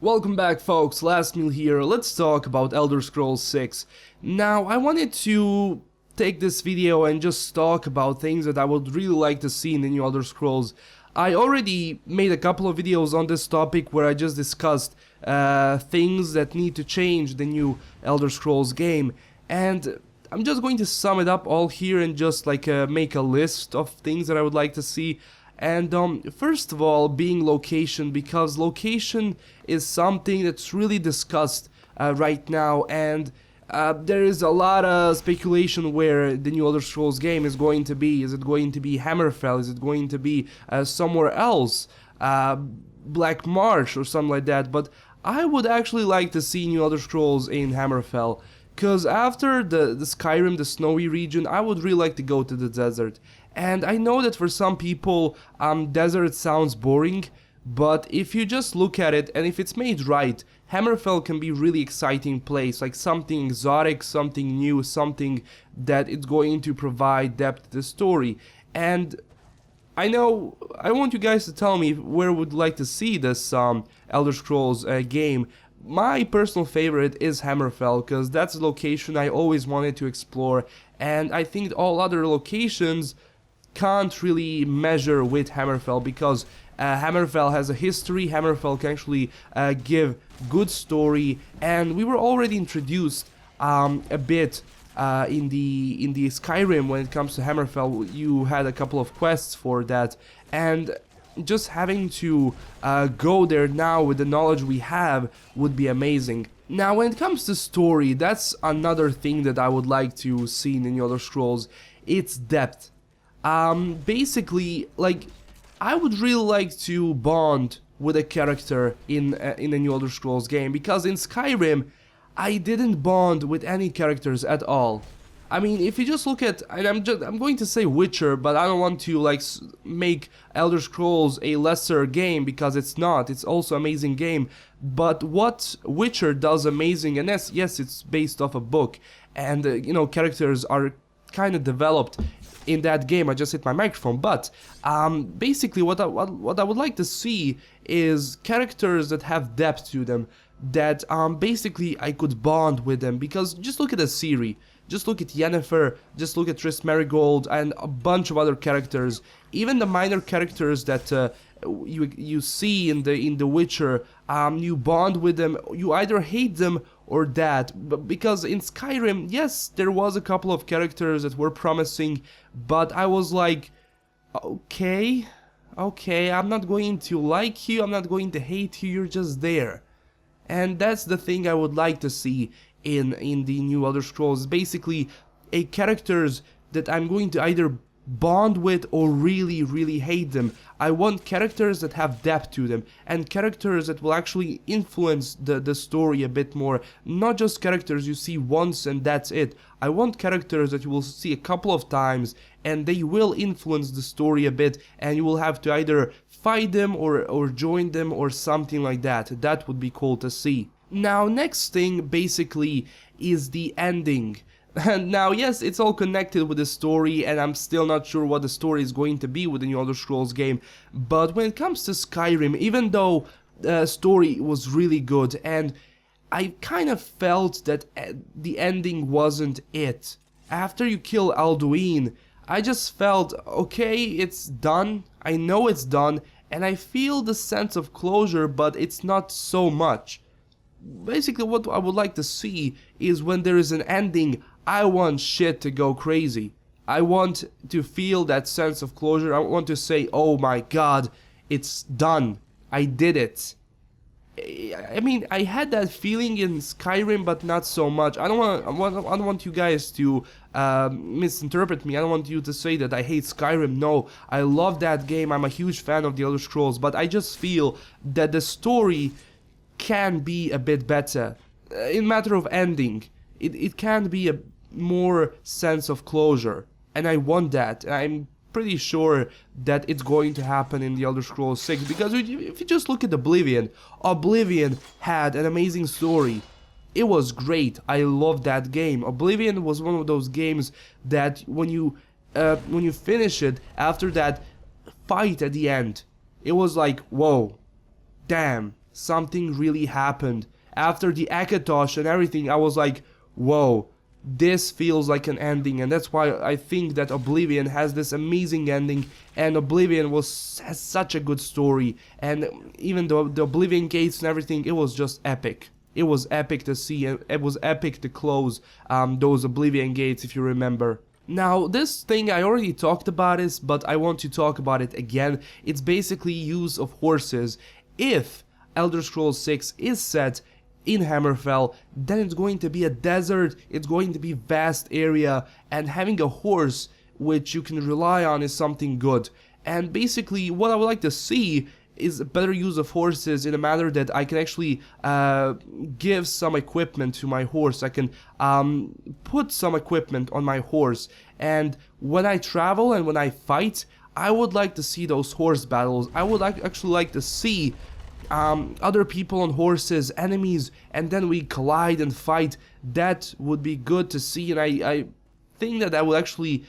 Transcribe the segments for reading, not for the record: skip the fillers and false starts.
Welcome back folks, LastKnownMeal here. Let's talk about Elder Scrolls 6. Now, I wanted to take this video and just talk about things that I would really like to see in the new Elder Scrolls. I already made a couple of videos on this topic where I just discussed things that need to change the new Elder Scrolls game, and I'm just going to sum it up all here and just make a list of things that I would like to see. And first of all, being location, because location is something that's really discussed right now, and there is a lot of speculation where the new Elder Scrolls game is going to be. Is it going to be Hammerfell? Is it going to be somewhere else? Black Marsh or something like that? But I would actually like to see new Elder Scrolls in Hammerfell. Because after the Skyrim, the snowy region, I would really like to go to the desert. And I know that for some people, desert sounds boring, but if you just look at it, and if it's made right, Hammerfell can be a really exciting place, like something exotic, something new, something that it's going to provide depth to the story. And I want you guys to tell me where would like to see this Elder Scrolls game. My personal favorite is Hammerfell, because that's a location I always wanted to explore, and I think all other locations can't really measure with Hammerfell, because Hammerfell has a history. Hammerfell can actually give good story, and we were already introduced a bit in the Skyrim when it comes to Hammerfell. You had a couple of quests for that, and just having to go there now with the knowledge we have would be amazing. Now, when it comes to story, that's another thing that I would like to see in the new Elder Scrolls. It's depth. Basically, like, I would really like to bond with a character in the new Elder Scrolls game, because in Skyrim, I didn't bond with any characters at all. I mean, if you just look at, and I'm going to say Witcher, but I don't want to make Elder Scrolls a lesser game, because it's not. It's also an amazing game. But what Witcher does amazing, and yes, it's based off a book, and characters are kind of developed in that game. I just hit my microphone, but basically what I would like to see is characters that have depth to them, that basically I could bond with them. Because just look at Ciri, just look at Yennefer, just look at Triss Merigold, and a bunch of other characters, even the minor characters that you see in the Witcher. You bond with them, you either hate them or that, because in Skyrim, yes, there was a couple of characters that were promising, but I was like, okay, I'm not going to like you, I'm not going to hate you, you're just there. And that's the thing I would like to see in the new Elder Scrolls. Basically, a characters that I'm going to either bond with or really hate them. I want characters that have depth to them, and characters that will actually influence the story a bit more, not just characters you see once and that's it. I want characters that you will see a couple of times and they will influence the story a bit, and you will have to either fight them or join them or something like that. That would be cool to see. Now, next thing basically is the ending. Now, yes, it's all connected with the story, and I'm still not sure what the story is going to be with the new Elder Scrolls game, but when it comes to Skyrim, even though the story was really good, and I kind of felt that the ending wasn't it. After you kill Alduin, I just felt, okay, it's done, I know it's done, and I feel the sense of closure, but it's not so much. Basically, what I would like to see is when there is an ending, I want shit to go crazy. I want to feel that sense of closure. I want to say, oh my god, it's done. I did it. I mean, I had that feeling in Skyrim, but not so much. I don't want you guys to misinterpret me. I don't want you to say that I hate Skyrim. No, I love that game. I'm a huge fan of the Elder Scrolls, but I just feel that the story can be a bit better. In matter of ending, it can be a more sense of closure, and I want that. I'm pretty sure that it's going to happen in the Elder Scrolls 6, because if you just look at Oblivion had an amazing story. It was great. I loved that game. Oblivion was one of those games that when you finish it, after that fight at the end, it was like, whoa, damn, something really happened. After the Akatosh and everything, I was like, whoa, this feels like an ending, and that's why I think that Oblivion has this amazing ending, and Oblivion has such a good story, and even though the Oblivion gates and everything, it was just epic. It was epic to see, and it was epic to close those Oblivion gates, if you remember. Now, this thing, I already talked about it, but I want to talk about it again. It's basically use of horses. If Elder Scrolls 6 is set in Hammerfell, then it's going to be a desert, it's going to be vast area, and having a horse which you can rely on is something good. And basically what I would like to see is a better use of horses in a manner that I can actually give some equipment to my horse. I can put some equipment on my horse, and when I travel and when I fight, I would like to see those horse battles. I would actually like to see other people on horses, enemies, and then we collide and fight. That would be good to see, and I think that will actually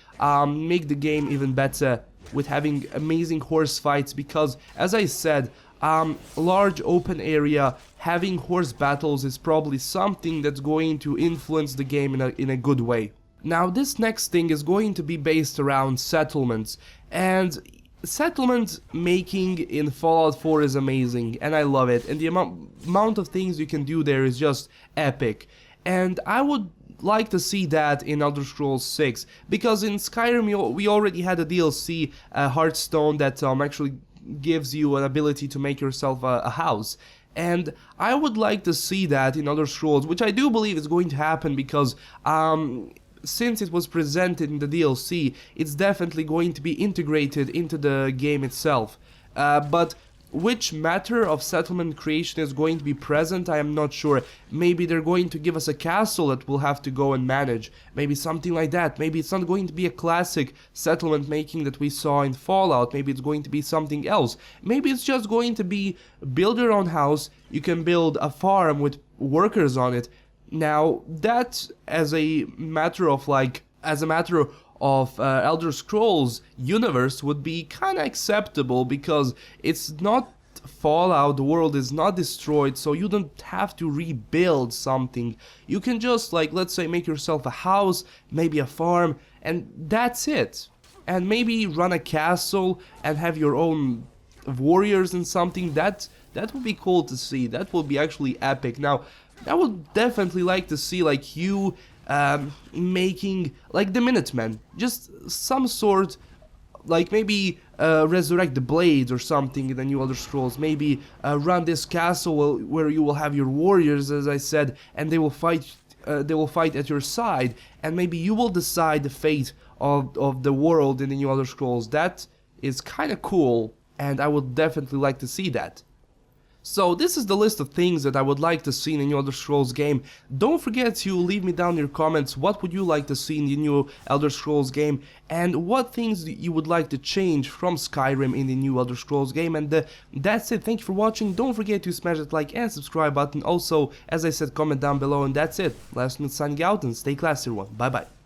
make the game even better with having amazing horse fights, because as I said, large open area, having horse battles is probably something that's going to influence the game in a good way. Now, this next thing is going to be based around settlements, and settlement making in Fallout 4 is amazing, and I love it, and the amount of things you can do there is just epic, and I would like to see that in Elder Scrolls 6, because in Skyrim we already had a DLC, Hearthstone, that actually gives you an ability to make yourself a house. And I would like to see that in Elder Scrolls, which I do believe is going to happen, because since it was presented in the DLC, it's definitely going to be integrated into the game itself. But which matter of settlement creation is going to be present, I am not sure. Maybe they're going to give us a castle that we'll have to go and manage. Maybe something like that. Maybe it's not going to be a classic settlement making that we saw in Fallout. Maybe it's going to be something else. Maybe it's just going to be build your own house. You can build a farm with workers on it. Now, that as a matter of Elder Scrolls universe would be kind of acceptable, because it's not Fallout, the world is not destroyed, so you don't have to rebuild something. You can just, like, let's say, make yourself a house, maybe a farm, and that's it. And maybe run a castle and have your own warriors and something. That would be cool to see. That would be actually epic. Now, I would definitely like to see, like, you making, like, the Minutemen, just some sort, like, maybe resurrect the blades or something in the new Elder Scrolls. Maybe run this castle where you will have your warriors, as I said, and they will fight at your side, and maybe you will decide the fate of the world in the new Elder Scrolls. That is kind of cool, and I would definitely like to see that. So this is the list of things that I would like to see in a new Elder Scrolls game. Don't forget to leave me down in your comments what would you like to see in the new Elder Scrolls game, and what things you would like to change from Skyrim in the new Elder Scrolls game. And that's it. Thank you for watching. Don't forget to smash that like and subscribe button. Also, as I said, comment down below, and that's it. LastKnownMeal signing out, and stay classy everyone. Bye bye.